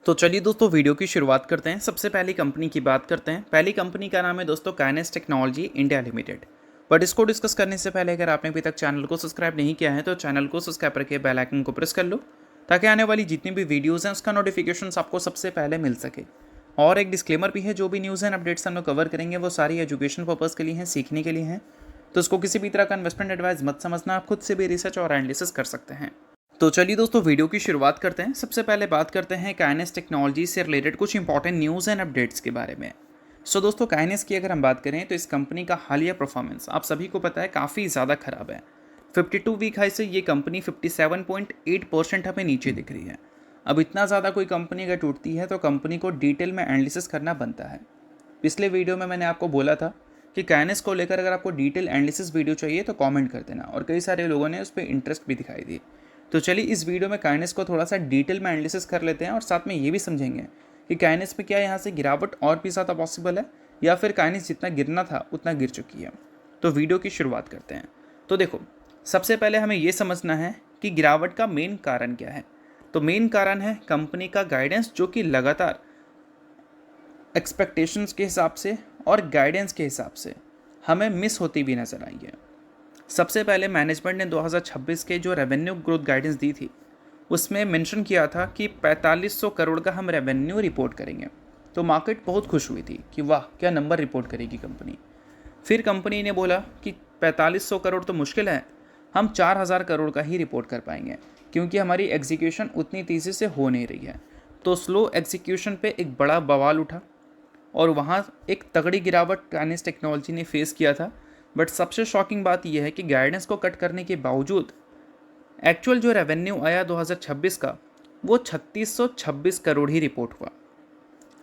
तो चलिए दोस्तों वीडियो की शुरुआत करते हैं। सबसे पहली कंपनी की बात करते हैं। पहली कंपनी का नाम है दोस्तों kinase technology India limited. But इसको डिस्कस करने से पहले अगर आपने अभी तक चैनल को सब्सक्राइब नहीं किया है तो चैनल को सब्सक्राइब करके बेल आइकन को प्रेस कर लो ताकि आने वाली जितनी भी वीडियोज़ हैं उसका नोटिफिकेशन आपको सबसे पहले मिल सके। और एक डिस्क्लेमर भी है, जो भी न्यूज़ एंड अपडेट्स हम लोग कवर करेंगे वो सारी एजुकेशन पर्पज़ के लिए हैं, सीखने के लिए हैं। तो इसको किसी भी तरह का इन्वेस्टमेंट एडवाइस मत समझना, आप खुद से भी रिसर्च और एनालिसिस कर सकते हैं। तो चलिए दोस्तों वीडियो की शुरुआत करते हैं। सबसे पहले बात करते हैं काइनेस टेक्नोलॉजी से रिलेटेड कुछ इंपॉर्टेंट न्यूज़ एंड अपडेट्स के बारे में। दोस्तों काइनेस की अगर हम बात करें तो इस कंपनी का हालिया परफॉर्मेंस आप सभी को पता है काफ़ी ज़्यादा खराब है। 52 वीक हाई से ये कंपनी 57.8% हमें नीचे दिख रही है। अब इतना ज़्यादा कोई कंपनी अगर टूटती है तो कंपनी को डिटेल में एनालिसिस करना बनता है। पिछले वीडियो में मैंने आपको बोला था कि काइनेस को लेकर अगर आपको डिटेल एनालिसिस वीडियो चाहिए तो कमेंट कर देना, और कई सारे लोगों ने उस पर इंटरेस्ट भी दिखाई दी। तो चलिए इस वीडियो में काइनेस को थोड़ा सा डिटेल में एनालिसिस कर लेते हैं और साथ में ये भी समझेंगे कि काइनेस में क्या यहाँ से गिरावट और भी ज़्यादा पॉसिबल है या फिर काइनेस जितना गिरना था उतना गिर चुकी है। तो वीडियो की शुरुआत करते हैं। तो देखो, सबसे पहले हमें ये समझना है कि गिरावट का मेन कारण क्या है। तो मेन कारण है कंपनी का गाइडेंस, जो कि लगातार एक्सपेक्टेशंस के हिसाब से और गाइडेंस के हिसाब से हमें मिस होती भी नज़र आई है। सबसे पहले मैनेजमेंट ने 2026 के जो रेवेन्यू ग्रोथ गाइडेंस दी थी उसमें मेंशन किया था कि 4500 करोड़ का हम रेवेन्यू रिपोर्ट करेंगे। तो मार्केट बहुत खुश हुई थी कि वाह क्या नंबर रिपोर्ट करेगी कंपनी। फिर कंपनी ने बोला कि 4500 करोड़ तो मुश्किल है, हम 4000 करोड़ का ही रिपोर्ट कर पाएंगे क्योंकि हमारी एग्जीक्यूशन उतनी तेज़ी से हो नहीं रही है। तो स्लो एग्जीक्यूशन पे एक बड़ा बवाल उठा और वहाँ एक तगड़ी गिरावट काइनेस टेक्नोलॉजी ने फेस किया था। बट सबसे शॉकिंग बात यह है कि गाइडेंस को कट करने के बावजूद एक्चुअल जो रेवेन्यू आया 2026 का वो 3626 करोड़ ही रिपोर्ट हुआ।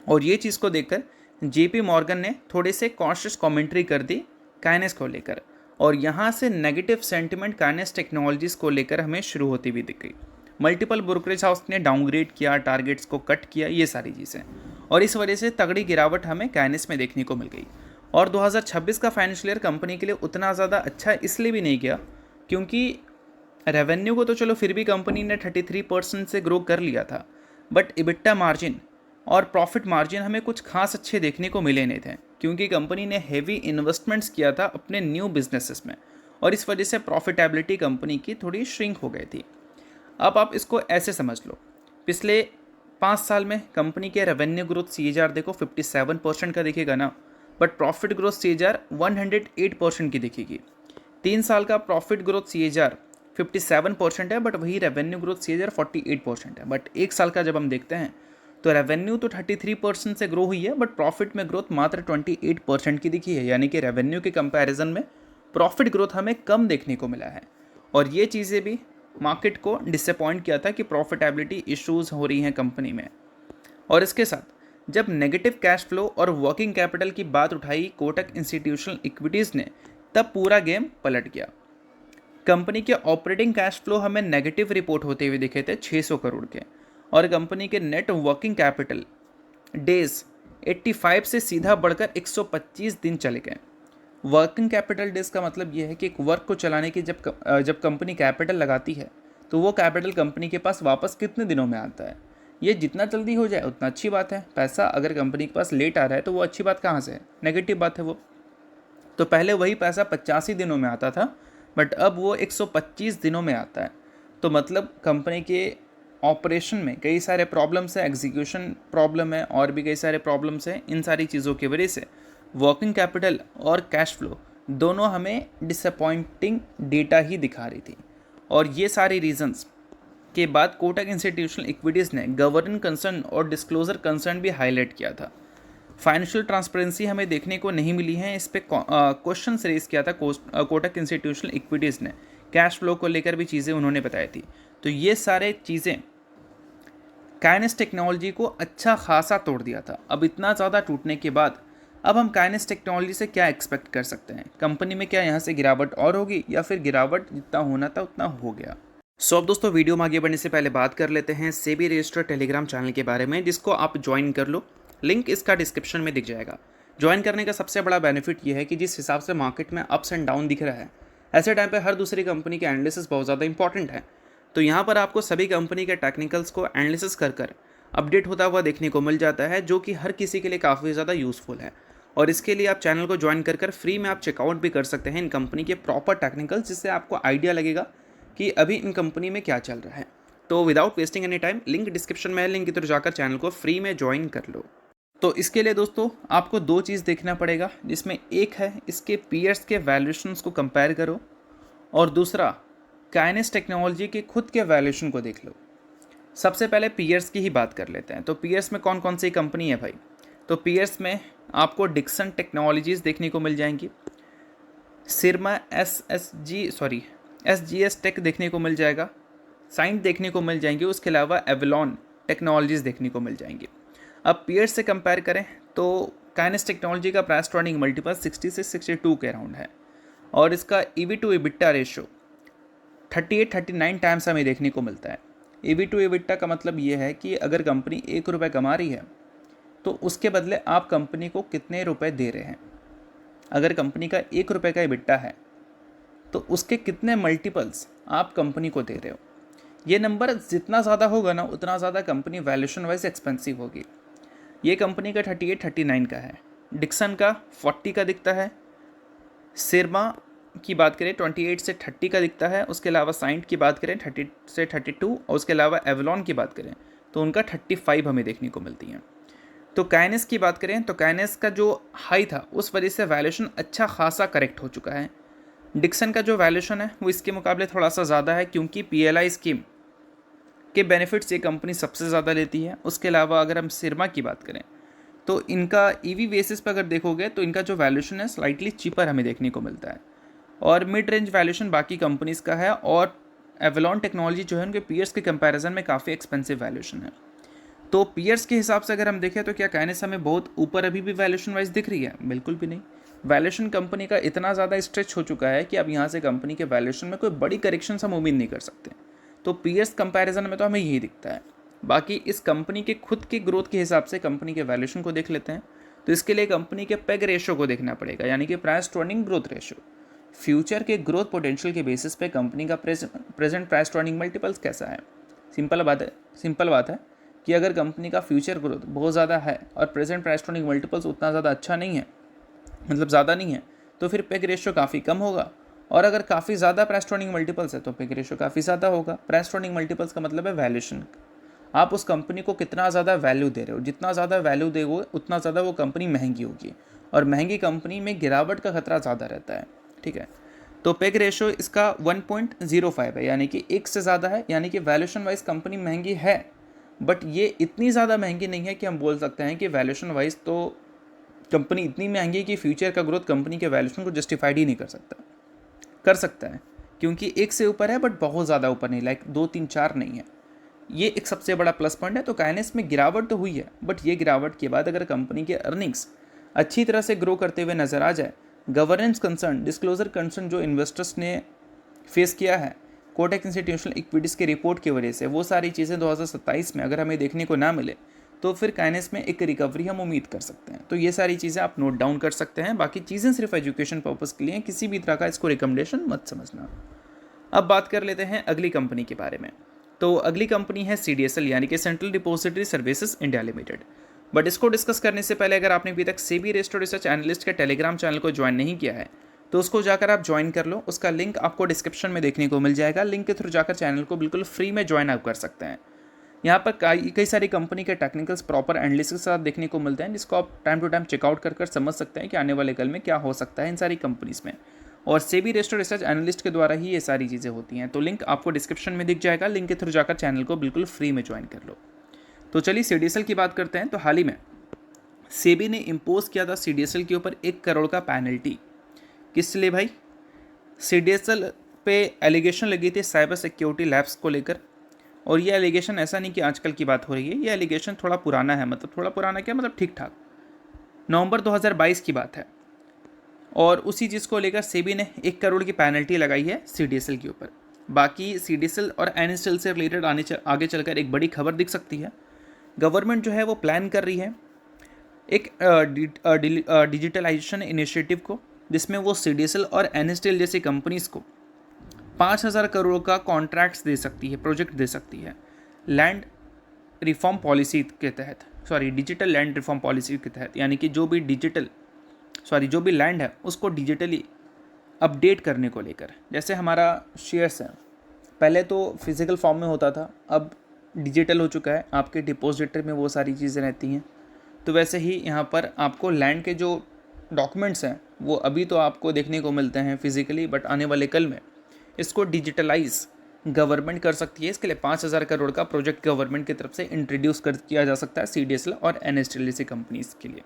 और ये चीज़ को देखकर जेपी मॉर्गन ने थोड़े से कॉशियस कमेंट्री कर दी काइनेस को लेकर, और यहाँ से नेगेटिव सेंटिमेंट काइनेस टेक्नोलॉजीज को लेकर हमें शुरू होती हुई दिख गई। मल्टीपल ब्रोकरेज हाउस ने डाउनग्रेड किया, टारगेट्स को कट किया, ये सारी चीज़ें, और इस वजह से तगड़ी गिरावट हमें काइनेस में देखने को मिल गई। और 2026 का फाइनेंशियल ईयर कंपनी के लिए उतना ज़्यादा अच्छा इसलिए भी नहीं गया क्योंकि रेवेन्यू को तो चलो फिर भी कंपनी ने 33% से ग्रो कर लिया था, बट इबिट्टा मार्जिन और प्रॉफिट मार्जिन हमें कुछ खास अच्छे देखने को मिले नहीं थे क्योंकि कंपनी ने हेवी इन्वेस्टमेंट्स किया था अपने न्यू बिजनेसेस में, और इस वजह से प्रॉफिटेबिलिटी कंपनी की थोड़ी श्रिंक हो गई थी। अब आप इसको ऐसे समझ लो, पिछले 5 साल में कंपनी के रेवेन्यू ग्रोथ CAGR देखो 57% का दिखेगा ना, बट प्रॉफिट ग्रोथ CAGR 108% की दिखेगी। 3 साल का प्रॉफिट ग्रोथ CAGR 57% है, बट वही रेवेन्यू ग्रोथ CAGR 48% है। बट एक साल का जब हम देखते हैं तो रेवेन्यू तो 33% से ग्रो हुई है, बट प्रॉफिट में ग्रोथ मात्र 28% की दिखी है, यानी कि रेवेन्यू के कंपैरिजन में प्रॉफिट ग्रोथ हमें कम देखने को मिला है। और ये चीज़ें भी मार्केट को डिसअपॉइंट किया था कि प्रॉफिटेबिलिटी इश्यूज़ हो रही हैं कंपनी में। और इसके साथ जब नेगेटिव कैश फ्लो और वर्किंग कैपिटल की बात उठाई कोटक इंस्टीट्यूशनल इक्विटीज़ ने, तब पूरा गेम पलट गया। कंपनी के ऑपरेटिंग कैश फ्लो हमें नेगेटिव रिपोर्ट होते हुए दिखे थे 600 करोड़ के, और कंपनी के नेट वर्किंग कैपिटल डेज 85 से सीधा बढ़कर 125 दिन चले गए। वर्किंग कैपिटल डेज का मतलब यह है कि एक वर्क को चलाने की जब कंपनी कैपिटल लगाती है तो वो कैपिटल कंपनी के पास वापस कितने दिनों में आता है। ये जितना जल्दी हो जाए उतना अच्छी बात है। पैसा अगर कंपनी के पास लेट आ रहा है तो वो अच्छी बात कहाँ से है, नेगेटिव बात है वो। तो पहले वही पैसा 85 दिनों में आता था, बट अब वो 125 दिनों में आता है। तो मतलब कंपनी के ऑपरेशन में कई सारे प्रॉब्लम्स हैं, एग्जीक्यूशन प्रॉब्लम है और भी कई सारे प्रॉब्लम्स हैं। इन सारी चीज़ों की वजह से वर्किंग कैपिटल और कैश फ्लो दोनों हमें डिसअपॉइंटिंग डेटा ही दिखा रही थी। और ये सारी रीजंस के बाद कोटक इंस्टीट्यूशनल इक्विटीज़ ने गवर्नेंस कंसर्न और डिस्क्लोजर कंसर्न भी हाईलाइट किया था। फाइनेंशियल ट्रांसपेरेंसी हमें देखने को नहीं मिली है, इस पर क्वेश्चन रेज किया था कोटक इंस्टीट्यूशनल इक्विटीज़ ने। कैश फ्लो को लेकर भी चीज़ें उन्होंने बताई थी। तो ये सारे चीज़ें काइनेस टेक्नोलॉजी को अच्छा खासा तोड़ दिया था। अब इतना ज़्यादा टूटने के बाद अब हम काइनेस टेक्नोलॉजी से क्या एक्सपेक्ट कर सकते हैं? कंपनी में क्या यहाँ से गिरावट और होगी या फिर गिरावट जितना होना था उतना हो गया? अब दोस्तों वीडियो में आगे बढ़ने से पहले बात कर लेते हैं सेबी रजिस्टर्ड टेलीग्राम चैनल के बारे में, जिसको आप ज्वाइन कर लो। लिंक इसका डिस्क्रिप्शन में दिख जाएगा। ज्वाइन करने का सबसे बड़ा बेनिफिट ये है कि जिस हिसाब से मार्केट में अप्स एंड डाउन दिख रहा है, ऐसे टाइम पे हर दूसरी कंपनी के एनालिसिस बहुत ज़्यादा इंपॉर्टेंट है। तो यहाँ पर आपको सभी कंपनी के टेक्निकल्स को एनालिसिस कर अपडेट होता हुआ देखने को मिल जाता है, जो कि हर किसी के लिए काफ़ी ज़्यादा यूज़फुल है। और इसके लिए आप चैनल को ज्वाइन कर फ्री में आप चेकआउट भी कर सकते हैं इन कंपनी के प्रॉपर टेक्निकल्स, जिससे आपको आइडिया लगेगा कि अभी इन कंपनी में क्या चल रहा है। तो without wasting any time, link description में है, लिंक की तरफ जाकर चैनल को फ्री में ज्वाइन कर लो। तो इसके लिए दोस्तों आपको दो चीज़ देखना पड़ेगा, जिसमें एक है इसके पीयर्स के वैल्यूएशंस को कंपेयर करो, और दूसरा काइनेस टेक्नोलॉजी के खुद के वैल्यूएशन को देख लो। सबसे पहले पीयर्स की ही बात कर लेते हैं। तो पीयर्स में कौन कौन सी कंपनी है भाई? तो पीयर्स में आपको डिक्सन टेक्नोलॉजीज़ देखने को मिल जाएंगी, सिरमा SGS टेक देखने को मिल जाएगा, साइंट देखने को मिल जाएंगे, उसके अलावा एवलॉन टेक्नोलॉजीज़ देखने को मिल जाएंगी। अब पीयर्स से कंपेयर करें तो काइनेस टेक्नोलॉजी का प्राइस टू अर्निंग मल्टीपल 60 से 62 के अराउंड है, और इसका EV to EBITDA ratio 38-39 times हमें देखने को मिलता है। EV टू EBITDA का मतलब ये है कि अगर कंपनी 1 रुपये कमा रही है तो उसके बदले आप कंपनी को कितने रुपए दे रहे हैं। अगर कंपनी का 1 रुपये का EBITDA है तो उसके कितने मल्टीपल्स आप कंपनी को दे रहे हो। ये नंबर जितना ज़्यादा होगा ना, उतना ज़्यादा कंपनी वैल्यूएशन वाइज एक्सपेंसिव होगी। ये कंपनी का 38-39 का है, डिक्सन का 40 का दिखता है, सिरमा की बात करें 28 से 30 का दिखता है, उसके अलावा साइंट की बात करें 30 से 32, और उसके अलावा एवलॉन की बात करें तो उनका 35 हमें देखने को मिलती है। तो काइनेस की बात करें तो काइनेस का जो हाई था उस वजह से वैल्यूएशन अच्छा खासा करेक्ट हो चुका है। डिक्सन का जो वैल्यूएशन है वो इसके मुकाबले थोड़ा सा ज़्यादा है, क्योंकि PLI स्कीम के बेनिफिट्स ये कंपनी सबसे ज़्यादा लेती है। उसके अलावा अगर हम सिरमा की बात करें तो इनका EV बेसिस पर अगर देखोगे तो इनका जो वैल्यूएशन है स्लाइटली चीपर हमें देखने को मिलता है, और मिड रेंज वैल्यूएशन बाकी कंपनीज़ का है। और एवलॉन टेक्नोलॉजी जो है उनके पीयर्स के कंपैरिजन में काफ़ी एक्सपेंसिव वैल्यूएशन है। तो पीयर्स के हिसाब से अगर हम देखें तो क्या काइनेस हमें बहुत ऊपर अभी भी वैल्यूएशन वाइज दिख रही है? बिल्कुल भी नहीं। वैल्यूएशन कंपनी का इतना ज़्यादा स्ट्रेच हो चुका है कि अब यहाँ से कंपनी के वैल्यूएशन में कोई बड़ी करेक्शन हम उम्मीद नहीं कर सकते। तो पीयर्स कंपैरिजन में तो हमें यही दिखता है। बाकी इस कंपनी के खुद के ग्रोथ के हिसाब से कंपनी के वैल्यूएशन को देख लेते हैं। तो इसके लिए कंपनी के पेग रेशो को देखना पड़ेगा, यानी कि price to earning growth ratio. Future के ग्रोथ पोटेंशियल के बेसिस पे कंपनी का present price to earning multiples कैसा है। सिंपल बात है कि अगर कंपनी का फ्यूचर ग्रोथ बहुत ज़्यादा है और present price to earning multiples उतना ज़्यादा अच्छा नहीं है, मतलब ज़्यादा नहीं है, तो फिर पेग रेशो काफ़ी कम होगा। और अगर काफ़ी ज़्यादा प्राइस टू अर्निंग मल्टीपल्स है तो पेग रेशो काफ़ी ज़्यादा होगा। प्राइस टू अर्निंग मल्टीपल्स का मतलब है वैल्यूएशन। आप उस कंपनी को कितना ज़्यादा वैल्यू दे रहे हो, जितना ज़्यादा वैल्यू दोगे उतना ज़्यादा वो कंपनी महंगी होगी, और महंगी कंपनी में गिरावट का खतरा ज़्यादा रहता है। ठीक है, तो पेग रेशो इसका 1.05 है, यानी कि 1 से ज़्यादा है, यानी कि वैल्यूएशन वाइज कंपनी महंगी है, बट ये इतनी ज़्यादा महंगी नहीं है कि हम बोल सकते हैं कि वैल्यूएशन वाइज तो कंपनी इतनी महंगी है कि फ्यूचर का ग्रोथ कंपनी के वैल्यूएशन को जस्टिफाइड ही नहीं कर सकता है, क्योंकि 1 से ऊपर है बट बहुत ज़्यादा ऊपर नहीं, लाइक 2, 3, 4 नहीं है। ये एक सबसे बड़ा प्लस पॉइंट है। तो काइनेस में गिरावट तो हुई है, बट ये गिरावट के बाद अगर कंपनी के अर्निंग्स अच्छी तरह से ग्रो करते हुए नज़र आ जाए, गवर्नेंस कंसर्न, डिस्क्लोजर कंसर्न जो इन्वेस्टर्स ने फेस किया है कोटक इंस्टीट्यूशनल इक्विटीज़ के रिपोर्ट की वजह से, वो सारी चीज़ें 2027 में अगर हमें देखने को ना मिले तो फिर काइनेस में एक रिकवरी हम उम्मीद कर सकते हैं। तो ये सारी चीज़ें आप नोट डाउन कर सकते हैं। बाकी चीज़ें सिर्फ एजुकेशन पर्पज़ के लिए हैं, किसी भी तरह का इसको रिकमेंडेशन मत समझना। अब बात कर लेते हैं अगली कंपनी के बारे में। तो अगली कंपनी है CDSL, यानी कि central depository services India limited. But इसको डिस्कस करने से पहले अगर आपने अभी तक सेबी रजिस्टर्ड रिसर्च एनालिस्ट के टेलीग्राम चैनल को ज्वाइन नहीं किया है तो उसको जाकर आप ज्वाइन कर लो। उसका लिंक आपको डिस्क्रिप्शन में देखने को मिल जाएगा। लिंक के थ्रू जाकर चैनल को बिल्कुल फ्री में ज्वाइन आप कर सकते हैं। यहाँ पर कई सारी कंपनी के टेक्निकल्स प्रॉपर एनालिसिस के साथ देखने को मिलते हैं, जिसको आप टाइम टू टाइम चेकआउट कर समझ सकते हैं कि आने वाले कल में क्या हो सकता है इन सारी कंपनीज़ में। और सेबी रजिस्टर्ड रिसर्च एनालिस्ट के द्वारा ही ये सारी चीज़ें होती हैं। तो लिंक आपको डिस्क्रिप्शन में दिख जाएगा। लिंक के थ्रू जाकर चैनल को बिल्कुल फ्री में ज्वाइन कर लो। तो चलिए CDSL की बात करते हैं। तो हाल ही में सेबी ने इम्पोज किया था CDSL के ऊपर 1 करोड़ का पेनल्टी। किस लिए भाई? CDSL पे एलिगेशन लगी थी साइबर सिक्योरिटी लैब्स को लेकर, और ये एलिगेशन ऐसा नहीं कि आजकल की बात हो रही है, ये एलिगेशन थोड़ा पुराना है। मतलब थोड़ा पुराना क्या, मतलब ठीक ठाक, नवंबर 2022 की बात है। और उसी चीज़ को लेकर सेबी ने 1 करोड़ की पेनल्टी लगाई है CDSL के ऊपर। बाकी CDSL और NSDL से रिलेटेड आगे चलकर एक बड़ी खबर दिख सकती है। गवर्नमेंट जो है वो प्लान कर रही है एक डिजिटलाइजेशन इनिशिएटिव को, जिसमें वो CDSL और NSDL जैसी कंपनीज़ को 5,000 करोड़ का कॉन्ट्रैक्ट्स दे सकती है, प्रोजेक्ट दे सकती है लैंड रिफॉर्म पॉलिसी के तहत, डिजिटल लैंड रिफॉर्म पॉलिसी के तहत, यानी कि जो भी लैंड है उसको डिजिटली अपडेट करने को लेकर। जैसे हमारा शेयर्स है, पहले तो फिजिकल फॉर्म में होता था, अब डिजिटल हो चुका है, आपके डिपॉजिटरी में वो सारी चीज़ें रहती हैं। तो वैसे ही यहाँ पर आपको लैंड के जो डॉक्यूमेंट्स हैं वो अभी तो आपको देखने को मिलते हैं फिजिकली, बट आने वाले कल में इसको डिजिटलाइज गवर्नमेंट कर सकती है। इसके लिए 5,000 करोड़ का प्रोजेक्ट गवर्नमेंट की तरफ से इंट्रोड्यूस किया जा सकता है CDSL और NSDL जैसी कंपनीज के लिए।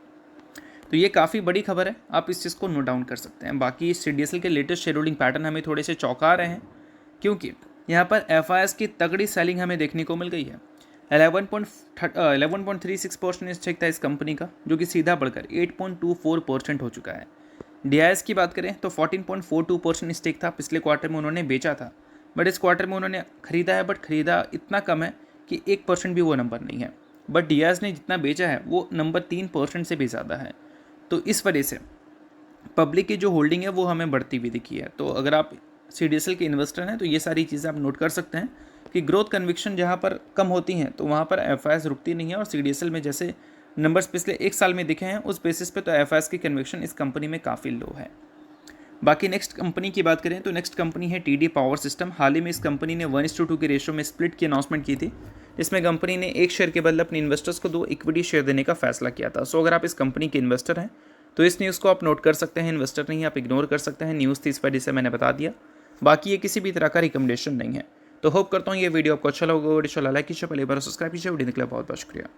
तो ये काफ़ी बड़ी खबर है, आप इस चीज़ को नोट डाउन कर सकते हैं। बाकी CDSL के लेटेस्ट शेड्यूलिंग पैटर्न हमें थोड़े से चौंका रहे हैं, क्योंकि यहाँ पर FIS की तगड़ी सेलिंग हमें देखने को मिल गई है। 11.36% स्टेक था इस कंपनी का, जो कि सीधा बढ़कर 8.24% हो चुका है। DIS की बात करें तो 14.42% स्टेक था, पिछले क्वार्टर में उन्होंने बेचा था, बट इस क्वार्टर में उन्होंने खरीदा है, बट खरीदा इतना कम है कि 1% भी वो नंबर नहीं है। बट DIS ने जितना बेचा है वो नंबर 3% से भी ज़्यादा है। तो इस वजह से पब्लिक की जो होल्डिंग है वो हमें बढ़ती हुई दिखी है। तो अगर आप CDSL के इन्वेस्टर हैं तो ये सारी चीज़ें आप नोट कर सकते हैं कि ग्रोथ कन्विक्शन जहाँ पर कम होती हैं तो वहाँ पर FIS रुकती नहीं है, और CDSL में जैसे नंबर्स पिछले 1 साल में दिखे हैं उस बेसिस पे तो FIS की कन्विक्शन इस कंपनी में काफ़ी लो है। बाकी नेक्स्ट कंपनी की बात करें तो नेक्स्ट कंपनी है TD पावर सिस्टम। हाल ही में इस कंपनी ने 1:2 के रेशो में स्प्लिट की अनाउंसमेंट की थी, जिसमें कंपनी ने एक शेयर के बदले अपने इन्वेस्टर्स को 2 इक्विटी शेयर देने का फैसला किया था। सो अगर आप इस कंपनी के इन्वेस्टर हैं तो इस न्यूज़ को आप नोट कर सकते हैं, इन्वेस्टर नहीं आप इग्नोर कर सकते हैं। न्यूज़ थी इस वजह से मैंने बता दिया, बाकी ये किसी भी तरह का रिकमेंडेशन नहीं है। तो होप करता हूँ ये वीडियो आपको अच्छा लगा। वीडियो लाइक कीजिए, पहले बार सब्सक्राइब कीजिए। वीडियो के लिए बहुत बहुत शुक्रिया।